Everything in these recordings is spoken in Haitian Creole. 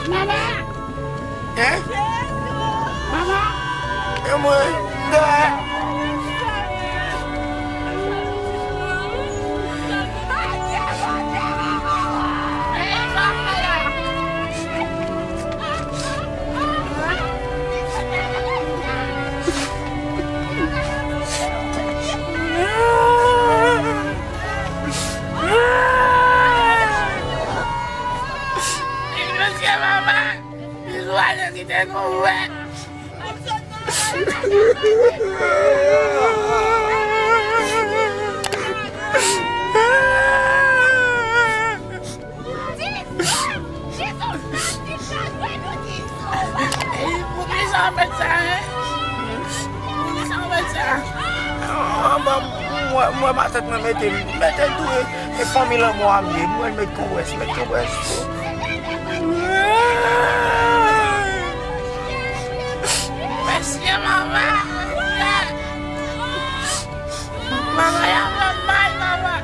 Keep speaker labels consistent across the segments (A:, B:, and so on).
A: Maman!
B: Hein?
A: Maman!
B: Et moi, là.
A: Kita kuat. Bukan sampai sana. Bukan sampai sana.
B: Moi, ma tête me mettait tout et famille là, moi, moi, me converse.
A: Merci, maman. Maman, ya maman, maman.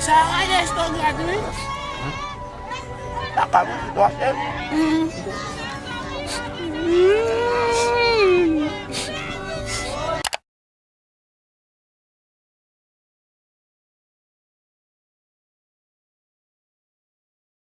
A: Ça reste au gratuit.
B: Tak kamu situasi.